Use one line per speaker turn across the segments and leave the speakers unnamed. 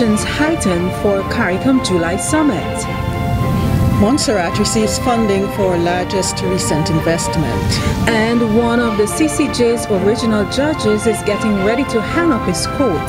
preparations heighten for CARICOM July Summit.
Montserrat receives funding for largest recent investment.
And one of the CCJ's original judges is getting ready to hang up his coat.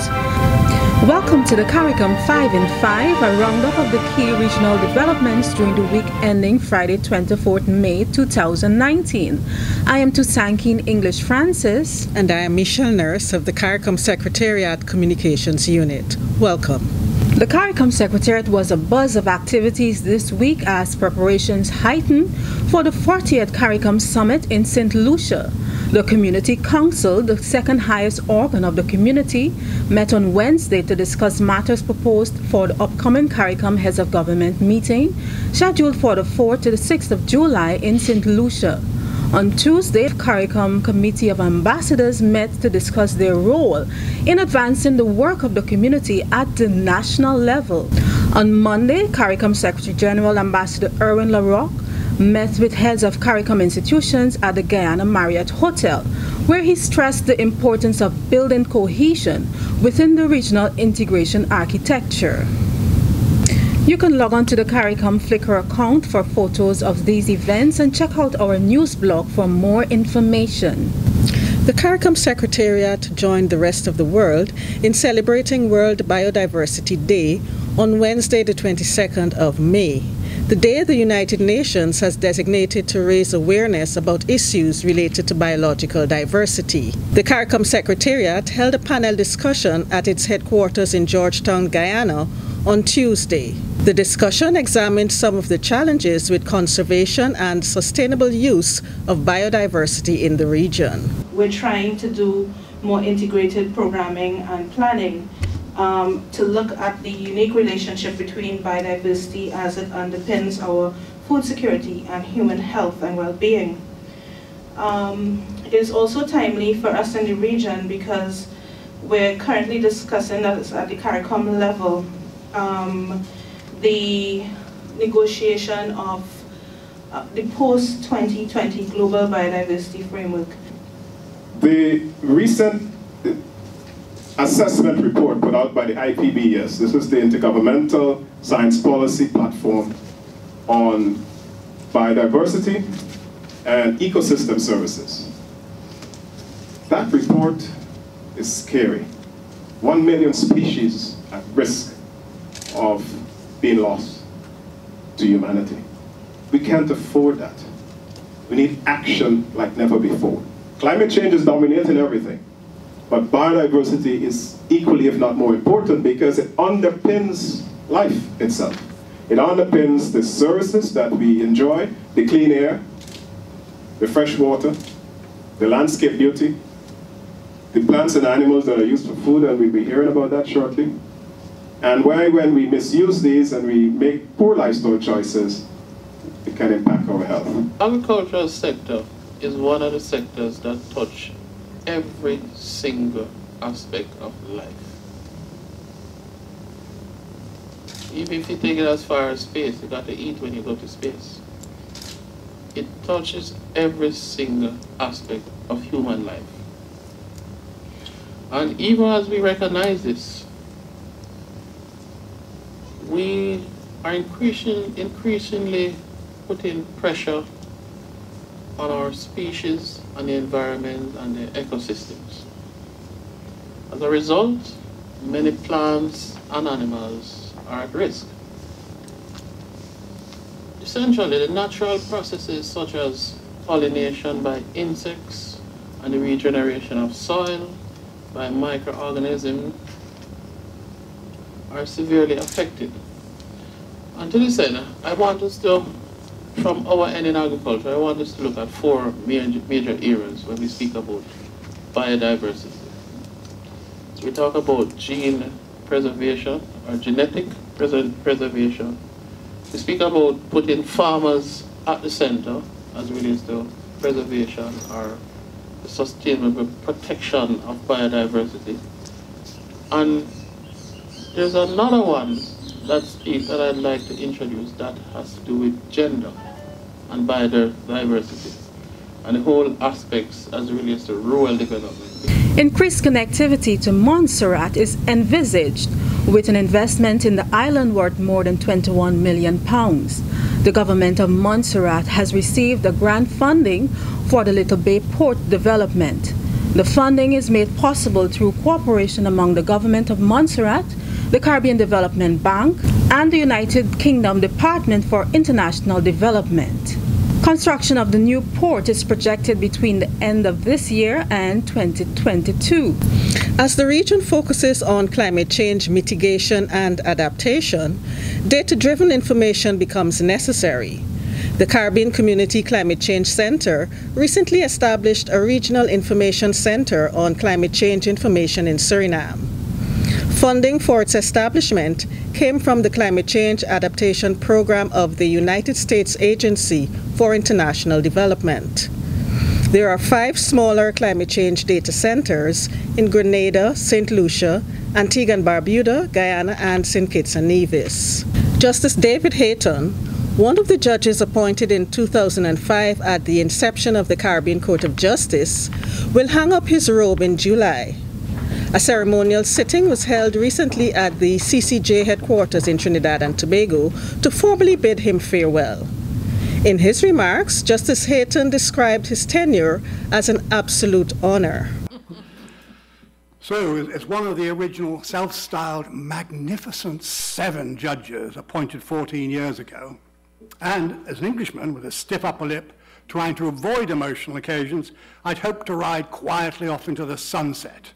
Welcome to the CARICOM 5 in 5, a roundup of the key regional developments during the week ending Friday, 24th May 2019. I am Tusankin English Francis.
And I am Michelle Nurse of the CARICOM Secretariat Communications Unit. Welcome.
The CARICOM Secretariat was a buzz of activities this week as preparations heightened for the 40th CARICOM Summit in St. Lucia. The Community Council, the second highest organ of the community, met on Wednesday to discuss matters proposed for the upcoming CARICOM Heads of Government meeting, scheduled for the 4th to the 6th of July in St. Lucia. On Tuesday, the CARICOM Committee of Ambassadors met to discuss their role in advancing the work of the community at the national level. On Monday, CARICOM Secretary General Ambassador Erwin LaRocque met with heads of CARICOM institutions at the Guyana Marriott Hotel, where he stressed the importance of building cohesion within the regional integration architecture. You can log on to the CARICOM Flickr account for photos of these events and check out our news blog for more information.
The CARICOM Secretariat joined the rest of the world in celebrating World Biodiversity Day on Wednesday, the 22nd of May. The day the United Nations has designated to raise awareness about issues related to biological diversity. The CARICOM Secretariat held a panel discussion at its headquarters in Georgetown, Guyana on Tuesday. The discussion examined some of the challenges with conservation and sustainable use of biodiversity in the region.
We're trying to do more integrated programming and planning to look at the unique relationship between biodiversity as it underpins our food security and human health and well-being. It is also timely for us in the region because we're currently discussing at the CARICOM level the negotiation of the post-2020 Global Biodiversity Framework.
The recent assessment report put out by the IPBS, this is the Intergovernmental Science Policy Platform on Biodiversity and Ecosystem Services. That report is scary. 1 million species at risk of being lost to humanity. We can't afford that. We need action like never before. Climate change is dominating everything, but biodiversity is equally, if not more important, because it underpins life itself. It underpins the services that we enjoy, the clean air, the fresh water, the landscape beauty, the plants and animals that are used for food, and we'll be hearing about that shortly. And why, when we misuse these and we make poor lifestyle choices, it can impact our health.
Agricultural sector is one of the sectors that touch every single aspect of life. Even if you take it as far as space, you got to eat when you go to space. It touches every single aspect of human life. And even as we recognize this, we are increasingly putting pressure on our species, on the environment, and the ecosystems. As a result, many plants and animals are at risk. Essentially, the natural processes such as pollination by insects and the regeneration of soil by microorganisms are severely affected. And to this end, I want us to, from our end in agriculture, I want us to look at four major areas when we speak about biodiversity. So we talk about gene preservation or genetic preservation. We speak about putting farmers at the center as it relates to preservation or the sustainable protection of biodiversity. And there's another one that I'd like to introduce that has to do with gender and biodiversity. and the whole aspects as it relates to rural development.
Increased connectivity to Montserrat is envisaged with an investment in the island worth more than £21 million. The government of Montserrat has received a grant funding for the Little Bay Port development. The funding is made possible through cooperation among the government of Montserrat, the Caribbean Development Bank, and the United Kingdom Department for International Development. Construction of the new port is projected between the end of this year and 2022.
As the region focuses on climate change mitigation and adaptation, data-driven information becomes necessary. The Caribbean Community Climate Change Center recently established a regional information center on climate change information in Suriname. Funding for its establishment came from the Climate Change Adaptation Program of the United States Agency for International Development. There are 5 smaller climate change data centers in Grenada, St. Lucia, Antigua and Barbuda, Guyana, and St. Kitts and Nevis. Justice David Hayton, one of the judges appointed in 2005 at the inception of the Caribbean Court of Justice, will hang up his robe in July. A ceremonial sitting was held recently at the CCJ headquarters in Trinidad and Tobago to formally bid him farewell. In his remarks, Justice Hayton described his tenure as an absolute honor.
So, as one of the original self-styled Magnificent 7 judges appointed 14 years ago, and as an Englishman with a stiff upper lip trying to avoid emotional occasions, I'd hoped to ride quietly off into the sunset.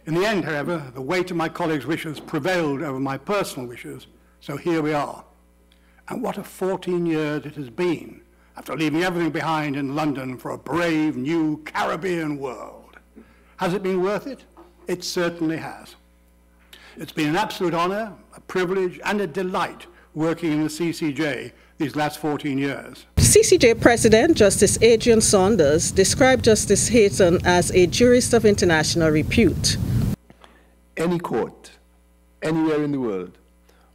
In the end, however, the weight of my colleagues' wishes prevailed over my personal wishes, so here we are. And what a 14 years it has been, after leaving everything behind in London for a brave new Caribbean world. Has it been worth it? It certainly has. It's been an absolute honor, a privilege, and a delight working in the CCJ these last 14 years.
CCJ President Justice Adrian Saunders described Justice Hayton as a jurist of international repute.
Any court, anywhere in the world,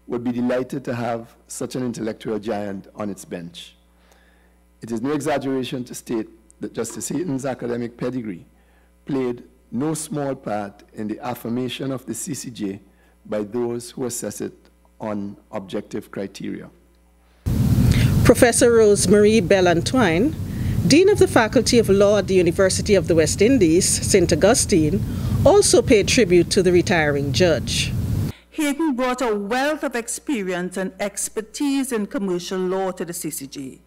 would be delighted to have such an intellectual giant on its bench. It is no exaggeration to state that Justice Hayton's academic pedigree played no small part in the affirmation of the CCJ by those who assess it on objective criteria.
Professor Rose-Marie Bellantoine, Dean of the Faculty of Law at the University of the West Indies, St. Augustine, also paid tribute to the retiring judge.
Hayton brought a wealth of experience and expertise in commercial law to the CCJ,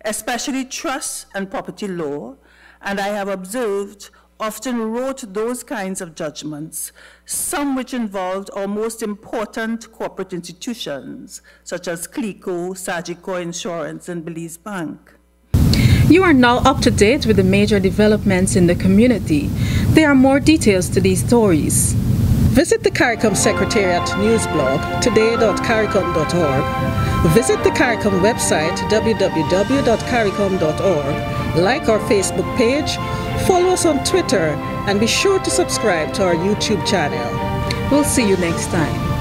especially trust and property law, and I have observed often wrote those kinds of judgments, some which involved our most important corporate institutions, such as CLICO, Sagicor Insurance, and Belize Bank.
You are now up to date with the major developments in the community. There are more details to these stories.
Visit the CARICOM Secretariat news blog, today.caricom.org. Visit the CARICOM website, www.caricom.org. Like our Facebook page, follow us on Twitter, and be sure to subscribe to our YouTube channel.
We'll see you next time.